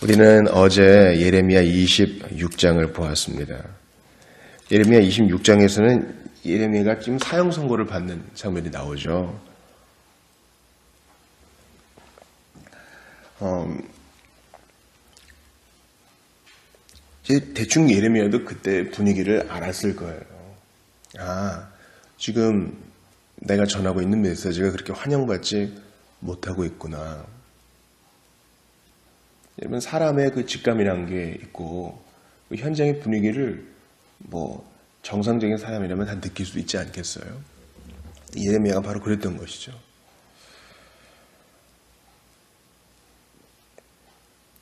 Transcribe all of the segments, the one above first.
우리는 어제 예레미야 26장을 보았습니다. 예레미야 26장에서는 예레미야가 지금 사형 선고를 받는 장면이 나오죠. 이제 대충 예레미야도 그때 분위기를 알았을 거예요. 지금 내가 전하고 있는 메시지가 그렇게 환영받지 못하고 있구나. 여러분, 사람의 그 직감이란 게 있고, 그 현장의 분위기를 정상적인 사람이라면 다 느낄 수 있지 않겠어요? 예레미야가 바로 그랬던 것이죠.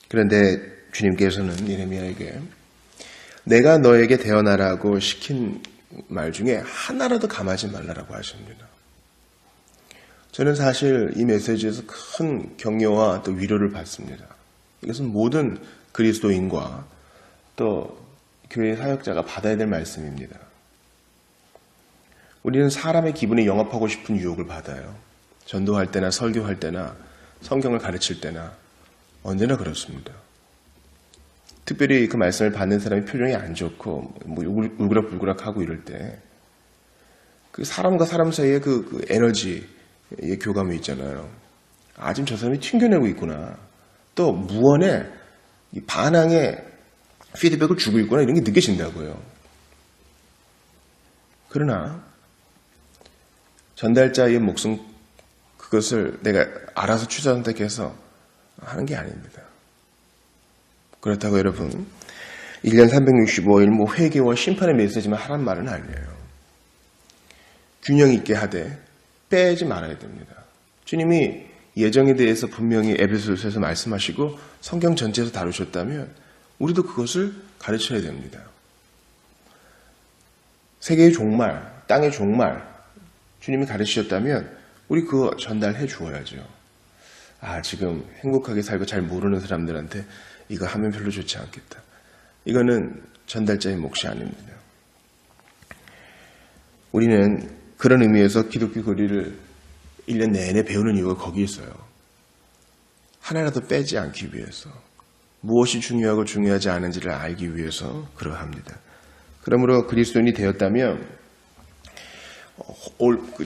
그런데 주님께서는 예레미야에게 내가 너에게 대언하라고 시킨 말 중에 하나라도 감하지 말라라고 하십니다. 저는 사실 이 메시지에서 큰 격려와 또 위로를 받습니다. 이것은 모든 그리스도인과 또 교회 사역자가 받아야 될 말씀입니다. 우리는 사람의 기분에 영합하고 싶은 유혹을 받아요. 전도할 때나 설교할 때나 성경을 가르칠 때나 언제나 그렇습니다. 특별히 그 말씀을 받는 사람이 표정이 안 좋고 울그락불그락하고 이럴 때 그 사람과 사람 사이의 그 에너지의 교감이 있잖아요. 지금 저 사람이 튕겨내고 있구나. 또 무언의 반항의 피드백을 주고 있구나, 이런 게 느껴진다고요. 그러나 전달자의 목숨, 그것을 내가 알아서 취선택해서 하는 게 아닙니다. 그렇다고 여러분 1년 365일 회개와 심판의 메시지만 하란 말은 아니에요. 균형 있게 하되 빼지 말아야 됩니다. 주님이 예정에 대해서 분명히 에베소서에서 말씀하시고 성경 전체에서 다루셨다면 우리도 그것을 가르쳐야 됩니다. 세계의 종말, 땅의 종말 주님이 가르치셨다면 우리 그거 전달해 주어야죠. 지금 행복하게 살고 잘 모르는 사람들한테 이거 하면 별로 좋지 않겠다. 이거는 전달자의 몫이 아닙니다. 우리는 그런 의미에서 기독교 교리를 1년 내내 배우는 이유가 거기 있어요. 하나라도 빼지 않기 위해서. 무엇이 중요하고 중요하지 않은지를 알기 위해서 그러합니다. 그러므로 그리스도인이 되었다면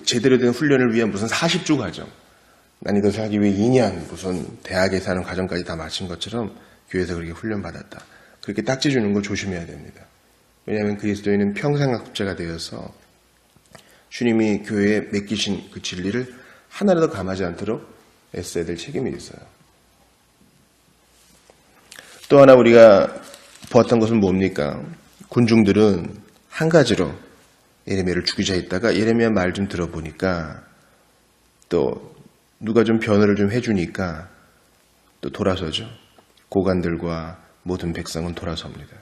제대로 된 훈련을 위한 무슨 40주 과정, 난 이것을 하기 위해 2년 무슨 대학에 사는 과정까지 다 마친 것처럼 교회에서 그렇게 훈련받았다. 그렇게 딱지 주는 걸 조심해야 됩니다. 왜냐하면 그리스도인은 평생학자가 되어서 주님이 교회에 맡기신 그 진리를 하나라도 감하지 않도록 애써야 될 책임이 있어요. 또 하나 우리가 보았던 것은 뭡니까? 군중들은 한 가지로 예레미야를 죽이자 했다가 예레미야 말 좀 들어보니까 또 누가 좀 변호를 좀 해주니까 또 돌아서죠. 고관들과 모든 백성은 돌아섭니다.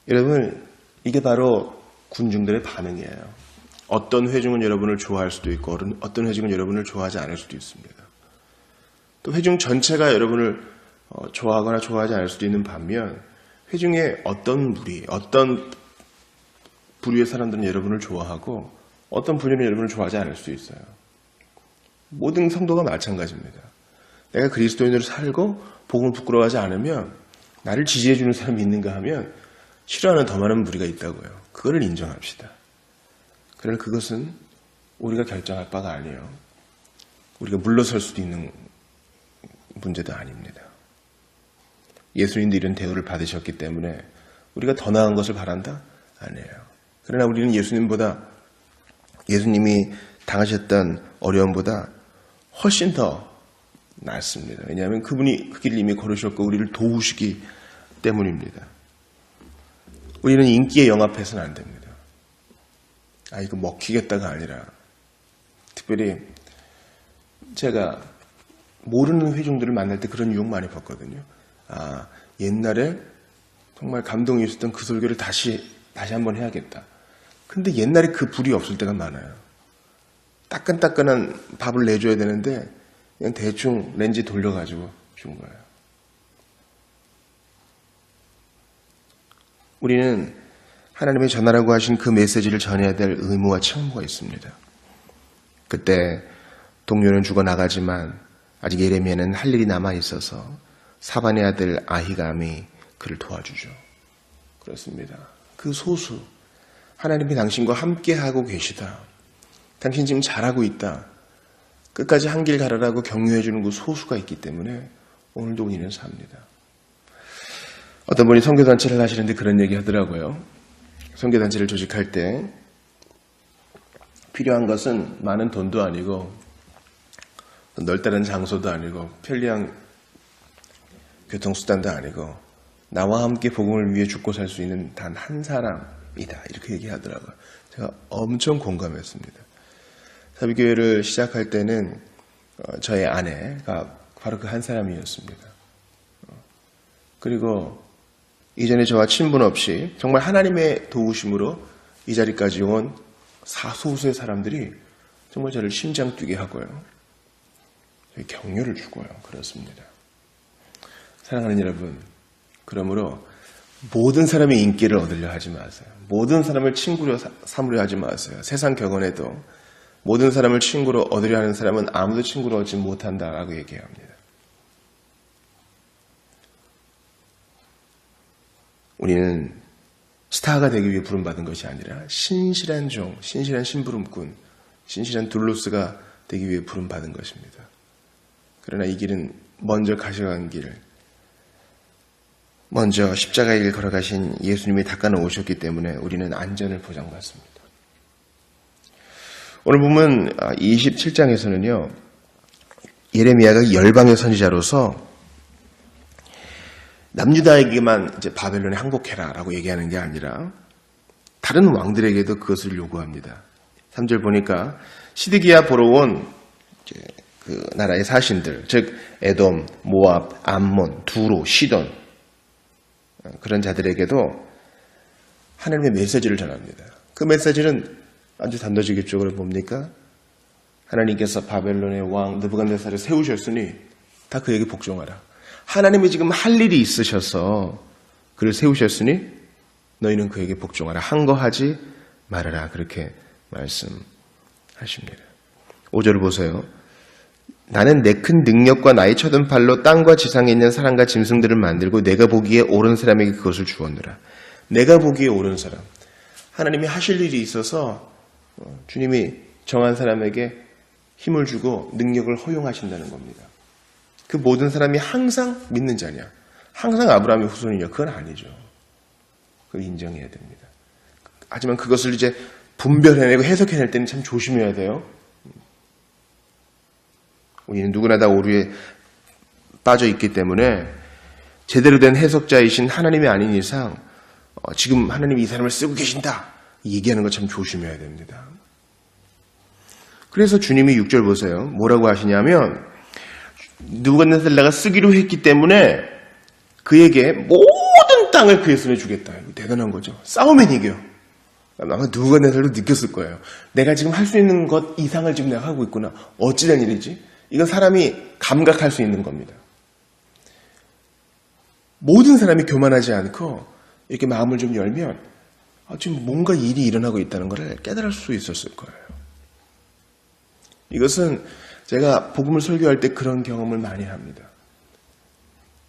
여러분, 이게 바로 군중들의 반응이에요. 어떤 회중은 여러분을 좋아할 수도 있고 어떤 회중은 여러분을 좋아하지 않을 수도 있습니다. 또 회중 전체가 여러분을 좋아하거나 좋아하지 않을 수도 있는 반면 회중의 어떤 무리, 어떤 부류의 사람들은 여러분을 좋아하고 어떤 부류는 여러분을 좋아하지 않을 수도 있어요. 모든 성도가 마찬가지입니다. 내가 그리스도인으로 살고 복음을 부끄러워하지 않으면 나를 지지해주는 사람이 있는가 하면 싫어하는 더 많은 무리가 있다고요. 그거를 인정합시다. 그러나 그것은 우리가 결정할 바가 아니에요. 우리가 물러설 수도 있는 문제도 아닙니다. 예수님도 이런 대우를 받으셨기 때문에 우리가 더 나은 것을 바란다? 아니에요. 그러나 우리는 예수님이 당하셨던 어려움보다 훨씬 더 낫습니다. 왜냐하면 그분이 그 길을 이미 걸으셨고 우리를 도우시기 때문입니다. 우리는 인기에 영합해서는 안 됩니다. 이거 먹히겠다가 아니라 특별히 제가 모르는 회중들을 만날 때 그런 유혹 많이 받거든요. 옛날에 정말 감동이 있었던 그 설교를 다시 한번 해야겠다. 근데 옛날에 그 불이 없을 때가 많아요. 따끈따끈한 밥을 내줘야 되는데 그냥 대충 렌즈 돌려가지고 준 거예요. 우리는 하나님의 전하라고 하신 그 메시지를 전해야 될 의무와 책무가 있습니다. 그때 동료는 죽어나가지만 아직 예레미야는 할 일이 남아있어서 사반의 아들 아히감이 그를 도와주죠. 그렇습니다. 그 소수, 하나님이 당신과 함께하고 계시다. 당신 지금 잘하고 있다. 끝까지 한 길 가라라고 격려해주는 그 소수가 있기 때문에 오늘도 우리는 삽니다. 어떤 분이 선교단체를 하시는데 그런 얘기 하더라고요. 선교단체를 조직할 때 필요한 것은 많은 돈도 아니고 넓다른 장소도 아니고 편리한 교통수단도 아니고 나와 함께 복음을 위해 죽고 살 수 있는 단 한 사람이다. 이렇게 얘기하더라고요. 제가 엄청 공감했습니다. 사비교회를 시작할 때는 저의 아내가 바로 그 한 사람이었습니다. 그리고 이전에 저와 친분 없이 정말 하나님의 도우심으로 이 자리까지 온 사소수의 사람들이 정말 저를 심장 뛰게 하고요. 격려를 주고요. 그렇습니다. 사랑하는 여러분, 그러므로 모든 사람의 인기를 얻으려 하지 마세요. 모든 사람을 친구로 삼으려 하지 마세요. 세상 격언에도 모든 사람을 친구로 얻으려 하는 사람은 아무도 친구로 얻지 못한다라고 얘기합니다. 우리는 스타가 되기 위해 부름받은 것이 아니라 신실한 종, 신실한 심부름꾼, 신실한 둘로스가 되기 위해 부름받은 것입니다. 그러나 이 길은 먼저 가셔간 길, 먼저 십자가의 길 걸어가신 예수님이 닦아놓으셨기 때문에 우리는 안전을 보장받습니다. 오늘 보면 27장에서는요, 예레미야가 열방의 선지자로서 남유다에게만 이제 바벨론에 항복해라라고 얘기하는 게 아니라 다른 왕들에게도 그것을 요구합니다. 3절 보니까 시드기야 보러 온 그 나라의 사신들, 즉 에돔, 모압, 암몬, 두로, 시돈 그런 자들에게도 하나님의 메시지를 전합니다. 그 메시지는 아주 단도직입적으로 뭡니까? 하나님께서 바벨론의 왕 느부갓네살을 세우셨으니 다 그에게 복종하라. 하나님이 지금 할 일이 있으셔서 그를 세우셨으니 너희는 그에게 복종하라. 항거하지 말아라. 그렇게 말씀하십니다. 5절을 보세요. 나는 내 큰 능력과 나의 쳐든 팔로 땅과 지상에 있는 사람과 짐승들을 만들고 내가 보기에 옳은 사람에게 그것을 주었노라. 내가 보기에 옳은 사람. 하나님이 하실 일이 있어서 주님이 정한 사람에게 힘을 주고 능력을 허용하신다는 겁니다. 그 모든 사람이 항상 믿는 자냐? 항상 아브라함의 후손이냐? 그건 아니죠. 그걸 인정해야 됩니다. 하지만 그것을 이제 분별해내고 해석해낼 때는 참 조심해야 돼요. 우리는 누구나 다 오류에 빠져 있기 때문에 제대로 된 해석자이신 하나님이 아닌 이상 지금 하나님이 이 사람을 쓰고 계신다 얘기하는 거 참 조심해야 됩니다. 그래서 주님이 6절 보세요. 뭐라고 하시냐면 느부갓네살을 쓰기로 했기 때문에 그에게 모든 땅을 그의 손에 주겠다. 이거 대단한 거죠. 싸우면 이겨. 아마 느부갓네살도 느꼈을 거예요. 내가 지금 할 수 있는 것 이상을 지금 내가 하고 있구나. 어찌된 일이지? 이건 사람이 감각할 수 있는 겁니다. 모든 사람이 교만하지 않고 이렇게 마음을 좀 열면 지금 뭔가 일이 일어나고 있다는 것을 깨달을 수 있었을 거예요. 이것은 제가 복음을 설교할 때 그런 경험을 많이 합니다.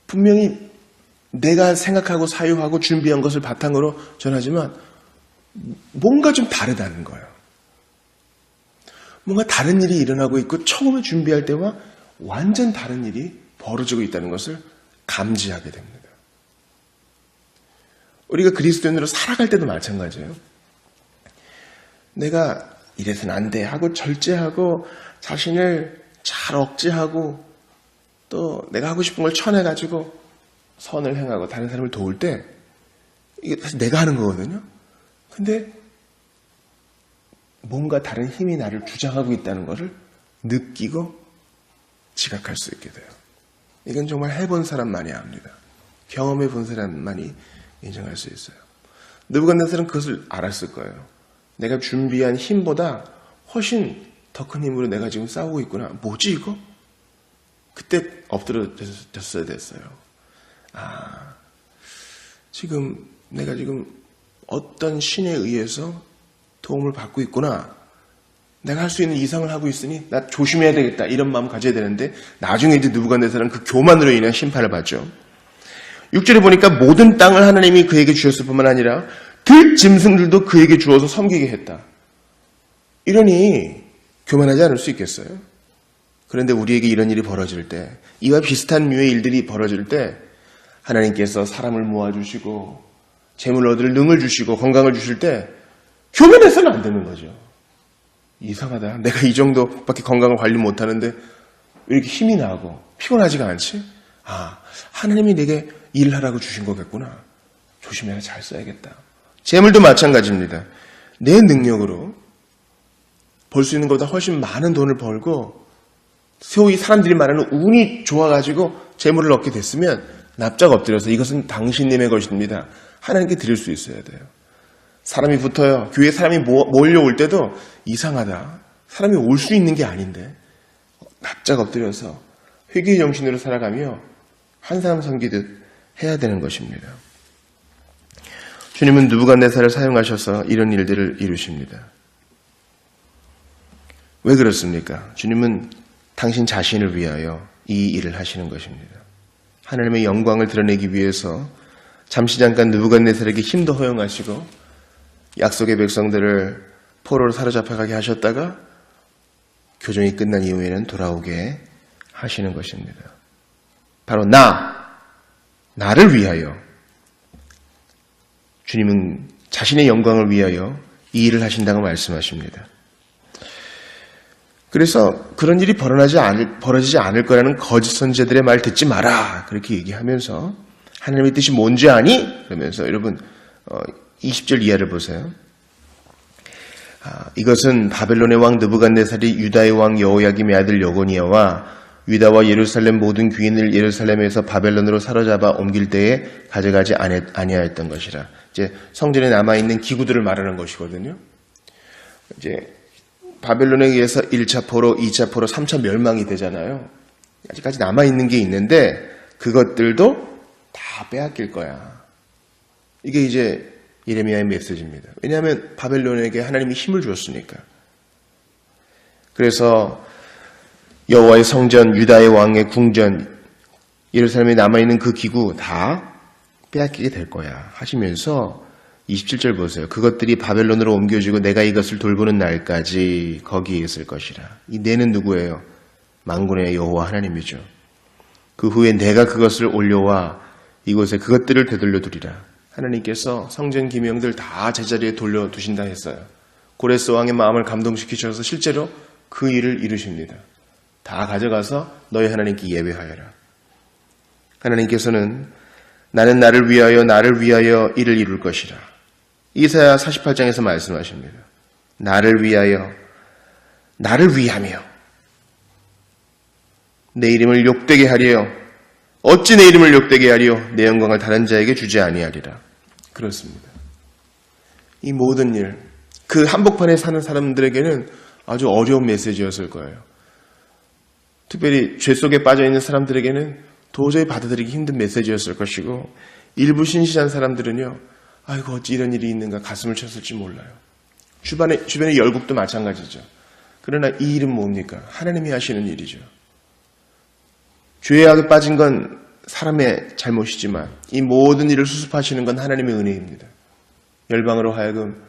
분명히 내가 생각하고 사유하고 준비한 것을 바탕으로 전하지만 뭔가 좀 다르다는 거예요. 뭔가 다른 일이 일어나고 있고 처음에 준비할 때와 완전 다른 일이 벌어지고 있다는 것을 감지하게 됩니다. 우리가 그리스도인으로 살아갈 때도 마찬가지예요. 내가 이래서는 안 돼 하고 절제하고 자신을 잘 억제하고 또 내가 하고 싶은 걸 쳐내가지고 선을 행하고 다른 사람을 도울 때 이게 사실 내가 하는 거거든요. 근데 뭔가 다른 힘이 나를 주장하고 있다는 것을 느끼고 지각할 수 있게 돼요. 이건 정말 해본 사람만이 압니다. 경험해 본 사람만이 인정할 수 있어요. 느부갓네살은 그것을 알았을 거예요. 내가 준비한 힘보다 훨씬 더 큰 힘으로 내가 지금 싸우고 있구나. 뭐지 이거? 그때 엎드려졌어야 됐어요. 지금 내가 지금 어떤 신에 의해서 도움을 받고 있구나. 내가 할 수 있는 이상을 하고 있으니 나 조심해야 되겠다. 이런 마음 가져야 되는데 나중에 이제 느부갓네살은 그 교만으로 인한 심판을 받죠. 6절에 보니까 모든 땅을 하나님이 그에게 주셨을 뿐만 아니라 들 짐승들도 그에게 주어서 섬기게 했다. 이러니 교만하지 않을 수 있겠어요? 그런데 우리에게 이런 일이 벌어질 때, 이와 비슷한 류의 일들이 벌어질 때 하나님께서 사람을 모아주시고 재물 얻을 능을 주시고 건강을 주실 때 교만해서는 안 되는 거죠. 이상하다. 내가 이 정도밖에 건강을 관리 못하는데 왜 이렇게 힘이 나고 피곤하지가 않지? 아, 하나님이 내게 일을 하라고 주신 거겠구나. 조심해야 잘 써야겠다. 재물도 마찬가지입니다. 내 능력으로 벌 수 있는 것보다 훨씬 많은 돈을 벌고 소위 사람들이 말하는 운이 좋아가지고 재물을 얻게 됐으면 납작 엎드려서 이것은 당신님의 것입니다. 하나님께 드릴 수 있어야 돼요. 사람이 붙어요. 교회에 사람이 몰려올 때도 이상하다. 사람이 올 수 있는 게 아닌데 납작 엎드려서 회개의 정신으로 살아가며 한 사람 섬기듯 해야 되는 것입니다. 주님은 느부갓네살을 사용하셔서 이런 일들을 이루십니다. 왜 그렇습니까? 주님은 당신 자신을 위하여 이 일을 하시는 것입니다. 하나님의 영광을 드러내기 위해서 잠시 잠깐 느부갓네살에게 힘도 허용하시고 약속의 백성들을 포로로 사로잡혀가게 하셨다가 교정이 끝난 이후에는 돌아오게 하시는 것입니다. 바로 나를 위하여 주님은 자신의 영광을 위하여 이 일을 하신다고 말씀하십니다. 그래서 그런 일이 벌어지지 않을 거라는 거짓 선지자들의 말 듣지 마라. 그렇게 얘기하면서 하나님의 뜻이 뭔지 아니? 그러면서 여러분 20절 이하를 보세요. 이것은 바벨론의 왕 느부갓네살이 유다의 왕 여호야김의 아들 여고니아와 유다와 예루살렘 모든 귀인을 예루살렘에서 바벨론으로 사로잡아 옮길 때에 가져가지 아니하였던 것이라. 이제 성전에 남아있는 기구들을 말하는 것이거든요. 이제 바벨론에 의해서 1차 포로, 2차 포로, 3차 멸망이 되잖아요. 아직까지 남아있는 게 있는데 그것들도 다 빼앗길 거야. 이게 이제 예레미야의 메시지입니다. 왜냐하면 바벨론에게 하나님이 힘을 주었으니까. 그래서 여호와의 성전, 유다의 왕의 궁전, 예루살렘에 남아있는 그 기구 다 빼앗기게 될 거야 하시면서 27절 보세요. 그것들이 바벨론으로 옮겨지고 내가 이것을 돌보는 날까지 거기에 있을 것이라. 이 내는 누구예요? 만군의 여호와 하나님이죠. 그 후에 내가 그것을 올려와 이곳에 그것들을 되돌려 두리라. 하나님께서 성전 기명들 다 제자리에 돌려두신다 했어요. 고레스 왕의 마음을 감동시키셔서 실제로 그 일을 이루십니다. 다 가져가서 너희 하나님께 예배하여라. 하나님께서는 나는 나를 위하여 이를 이룰 것이라. 이사야 48장에서 말씀하십니다. 나를 위하며 내 이름을 욕되게 하리요. 어찌 내 이름을 욕되게 하리요. 내 영광을 다른 자에게 주지 아니하리라. 그렇습니다. 이 모든 일, 그 한복판에 사는 사람들에게는 아주 어려운 메시지였을 거예요. 특별히 죄 속에 빠져있는 사람들에게는 도저히 받아들이기 힘든 메시지였을 것이고 일부 신실한 사람들은요. 아이고 어찌 이런 일이 있는가 가슴을 쳤을지 몰라요. 주변의 열국도 마찬가지죠. 그러나 이 일은 뭡니까? 하나님이 하시는 일이죠. 죄악에 빠진 건 사람의 잘못이지만 이 모든 일을 수습하시는 건 하나님의 은혜입니다. 열방으로 하여금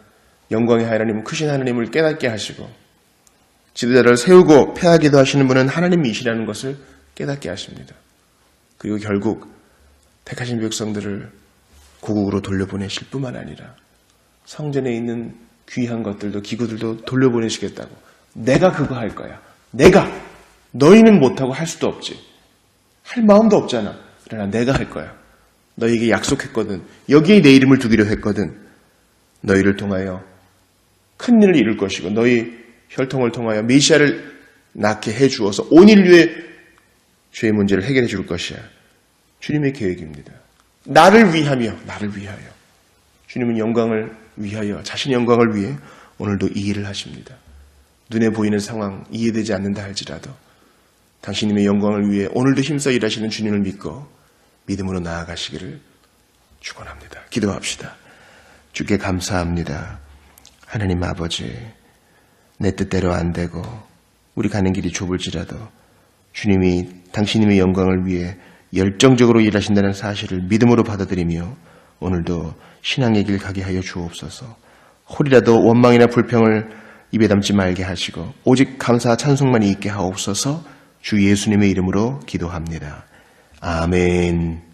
영광의 하나님, 크신 하나님을 깨닫게 하시고 지도자를 세우고 패하기도 하시는 분은 하나님이시라는 것을 깨닫게 하십니다. 그리고 결국 택하신 백성들을 고국으로 돌려보내실 뿐만 아니라 성전에 있는 귀한 것들도 기구들도 돌려보내시겠다고. 내가 그거 할 거야. 너희는 못하고 할 수도 없지. 할 마음도 없잖아. 그러나 내가 할 거야. 너희에게 약속했거든. 여기에 내 이름을 두기로 했거든. 너희를 통하여 큰 일을 이룰 것이고 너희 혈통을 통하여 메시아를 낳게 해주어서 온 인류의 죄의 문제를 해결해 줄 것이야. 주님의 계획입니다. 나를 위하여. 주님은 영광을 위하여, 자신의 영광을 위해 오늘도 이 일을 하십니다. 눈에 보이는 상황 이해되지 않는다 할지라도 당신님의 영광을 위해 오늘도 힘써 일하시는 주님을 믿고 믿음으로 나아가시기를 축원합니다. 기도합시다. 주께 감사합니다. 하나님 아버지, 내 뜻대로 안 되고 우리 가는 길이 좁을지라도 주님이 당신님의 영광을 위해 열정적으로 일하신다는 사실을 믿음으로 받아들이며 오늘도 신앙의 길 가게 하여 주옵소서. 홀이라도 원망이나 불평을 입에 담지 말게 하시고 오직 감사와 찬송만이 있게 하옵소서. 주 예수님의 이름으로 기도합니다. 아멘.